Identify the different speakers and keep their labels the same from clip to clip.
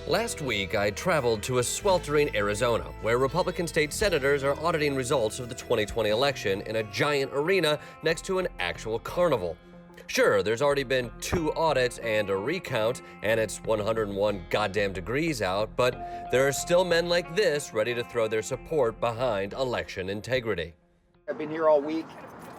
Speaker 1: Last week, I traveled to a sweltering Arizona, where Republican state senators are auditing results of the 2020 election in a giant arena next to an actual carnival. Sure, there's already been 2 audits and a recount, and it's 101 goddamn degrees out, but there are still men like this ready to throw their support behind election integrity.
Speaker 2: I've been here all week,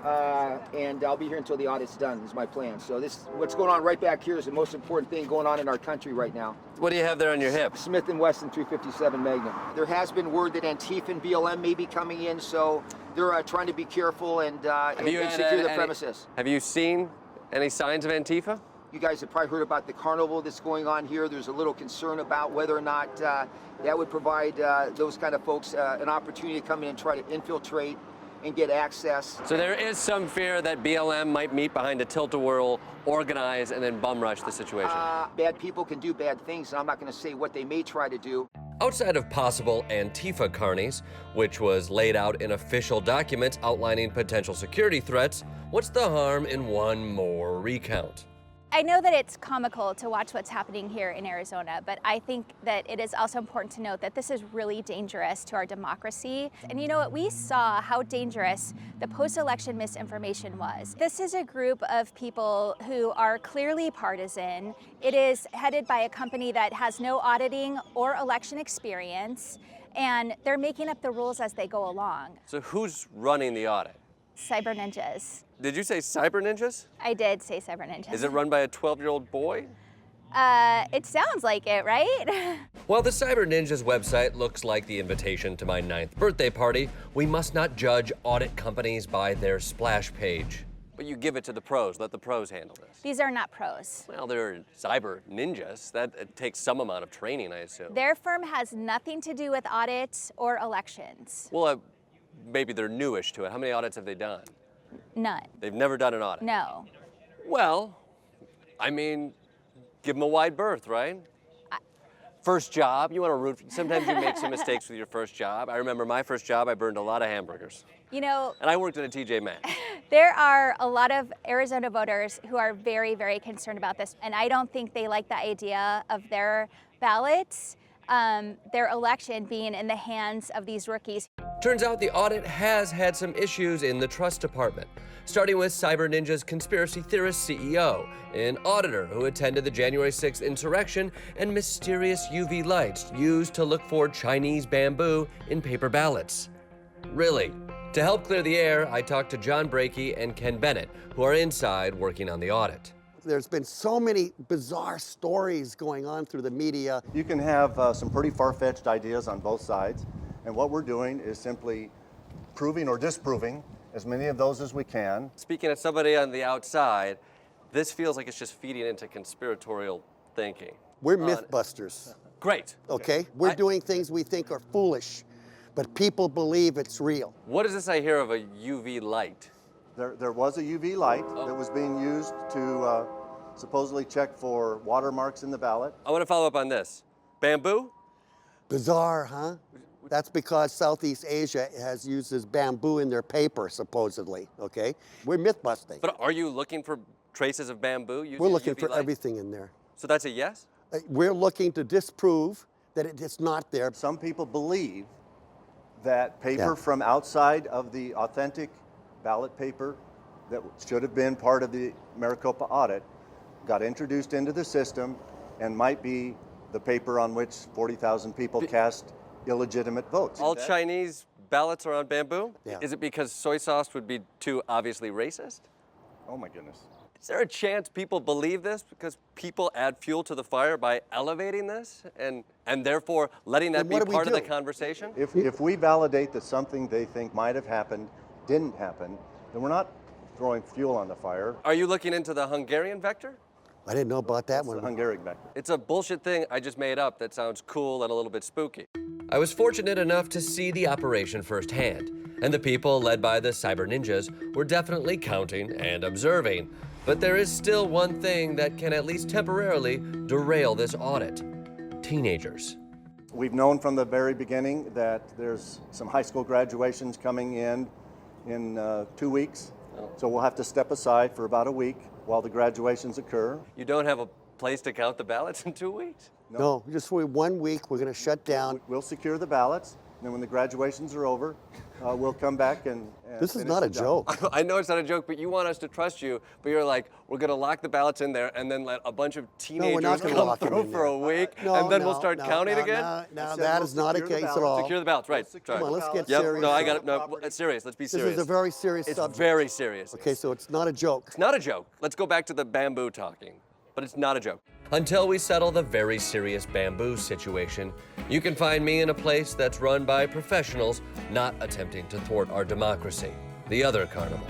Speaker 2: and I'll be here until the audit's done, is my plan. So what's going on right back here is the most important thing going on in our country right now.
Speaker 1: What do you have there on your hip?
Speaker 2: Smith & Wesson 357 Magnum. There has been word that Antifa and BLM may be coming in, so they're trying to be careful and secure the premises.
Speaker 1: Have you seen any signs of Antifa?
Speaker 2: You guys have probably heard about the carnival that's going on here. There's a little concern about whether or not that would provide those kind of folks an opportunity to come in and try to infiltrate and get access.
Speaker 1: So there is some fear that BLM might meet behind a tilt-a-whirl, organize, and then bum rush the situation.
Speaker 2: Bad people can do bad things, and I'm not going to say what they may try to do.
Speaker 1: Outside of possible Antifa carnies, which was laid out in official documents outlining potential security threats, what's the harm in one more recount?
Speaker 3: I know that it's comical to watch what's happening here in Arizona, but I think that it is also important to note that this is really dangerous to our democracy. And you know what? We saw how dangerous the post-election misinformation was. This is a group of people who are clearly partisan. It is headed by a company that has no auditing or election experience, and they're making up the rules as they go along.
Speaker 1: So who's running the audit?
Speaker 3: Cyber ninjas.
Speaker 1: Did you say cyber ninjas?
Speaker 3: I did say cyber ninjas.
Speaker 1: Is it run by a 12-year-old boy?
Speaker 3: It sounds like it, right?
Speaker 1: While the Cyber Ninjas website looks like the invitation to my 9th birthday party, we must not judge audit companies by their splash page. But you give it to the pros. Let the pros handle this.
Speaker 3: These are not pros.
Speaker 1: Well, they're cyber ninjas. That takes some amount of training, I assume.
Speaker 3: Their firm has nothing to do with audits or elections.
Speaker 1: Well, maybe they're newish to it. How many audits have they done?
Speaker 3: None.
Speaker 1: They've never done an audit?
Speaker 3: No.
Speaker 1: Well, I mean, give them a wide berth, right? First job, you want to root. Sometimes you make some mistakes with your first job. I remember my first job, I burned a lot of hamburgers.
Speaker 3: You know,
Speaker 1: and I worked at a TJ Maxx.
Speaker 3: There are a lot of Arizona voters who are very, very concerned about this, and I don't think they like the idea of their ballots, their election being in the hands of these rookies.
Speaker 1: Turns out the audit has had some issues in the trust department, starting with Cyber Ninja's conspiracy theorist CEO, an auditor who attended the January 6th insurrection, and mysterious UV lights used to look for Chinese bamboo in paper ballots. Really? To help clear the air, I talked to John Brakey and Ken Bennett, who are inside working on the audit.
Speaker 4: There's been so many bizarre stories going on through the media.
Speaker 5: You can have some pretty far-fetched ideas on both sides, and what we're doing is simply proving or disproving as many of those as we can.
Speaker 1: Speaking as somebody on the outside, this feels like it's just feeding into conspiratorial thinking.
Speaker 4: We're mythbusters.
Speaker 1: Great.
Speaker 4: Okay? We're doing things we think are foolish, but people believe it's real.
Speaker 1: What is this I hear of a UV light?
Speaker 5: There was a UV light that was being used to supposedly check for watermarks in the ballot.
Speaker 1: I want to follow up on this. Bamboo?
Speaker 4: Bizarre, huh? That's because Southeast Asia uses bamboo in their paper, supposedly, okay? We're myth busting.
Speaker 1: But are you looking for traces of bamboo using
Speaker 4: We're looking
Speaker 1: UV
Speaker 4: for
Speaker 1: light?
Speaker 4: everything in there.
Speaker 1: So that's a yes?
Speaker 4: We're looking to disprove that it's not there.
Speaker 5: Some people believe that paper from outside of the authentic ballot paper that should have been part of the Maricopa audit got introduced into the system and might be the paper on which 40,000 people cast illegitimate votes.
Speaker 1: All Chinese ballots are on bamboo?
Speaker 4: Yeah.
Speaker 1: Is it because soy sauce would be too obviously racist?
Speaker 5: Oh my goodness.
Speaker 1: Is there a chance people believe this because people add fuel to the fire by elevating this and therefore letting that be part of the conversation?
Speaker 5: If we validate that something they think might have happened didn't happen, then we're not throwing fuel on the fire.
Speaker 1: Are you looking into the Hungarian vector?
Speaker 4: I didn't know about that
Speaker 5: It's
Speaker 4: one.
Speaker 5: the Hungarian vector.
Speaker 1: It's a bullshit thing I just made up that sounds cool and a little bit spooky. I was fortunate enough to see the operation firsthand, and the people led by the Cyber Ninjas were definitely counting and observing. But there is still one thing that can at least temporarily derail this audit: teenagers.
Speaker 5: We've known from the very beginning that there's some high school graduations coming in 2 weeks. So we'll have to step aside for about a week while the graduations occur.
Speaker 1: You don't have a place to count the ballots in 2 weeks?
Speaker 4: No, just for 1 week, we're going to shut down.
Speaker 5: We'll secure the ballots, and then when the graduations are over, we'll come back and
Speaker 4: This is
Speaker 5: finish
Speaker 4: not
Speaker 5: the
Speaker 4: a
Speaker 5: job.
Speaker 4: joke.
Speaker 1: I know it's not a joke, but you want us to trust you. But you're like, we're going to lock the ballots in there and then let a bunch of teenagers
Speaker 4: not gonna
Speaker 1: come
Speaker 4: lock them
Speaker 1: through
Speaker 4: in
Speaker 1: for a
Speaker 4: there.
Speaker 1: week,
Speaker 4: No,
Speaker 1: and then we'll
Speaker 4: no,
Speaker 1: start
Speaker 4: no,
Speaker 1: counting
Speaker 4: no,
Speaker 1: again?
Speaker 4: No,
Speaker 5: said
Speaker 4: that
Speaker 5: we'll
Speaker 4: is not a
Speaker 5: secure the
Speaker 4: case at
Speaker 5: ballots.
Speaker 4: all.
Speaker 1: Secure the ballots, right.
Speaker 5: Secure
Speaker 1: Sorry.
Speaker 4: Come on, let's get
Speaker 1: Yep,
Speaker 4: serious.
Speaker 1: no, I
Speaker 4: here.
Speaker 1: got it. No, it's serious. Let's be
Speaker 4: This
Speaker 1: serious.
Speaker 4: is a very serious
Speaker 1: It's
Speaker 4: subject.
Speaker 1: very serious.
Speaker 4: Okay, so it's not a joke.
Speaker 1: It's not a joke. Let's go back to the bamboo talking, but it's not a joke. Until we settle the very serious bamboo situation, you can find me in a place that's run by professionals not attempting to thwart our democracy, the other carnival.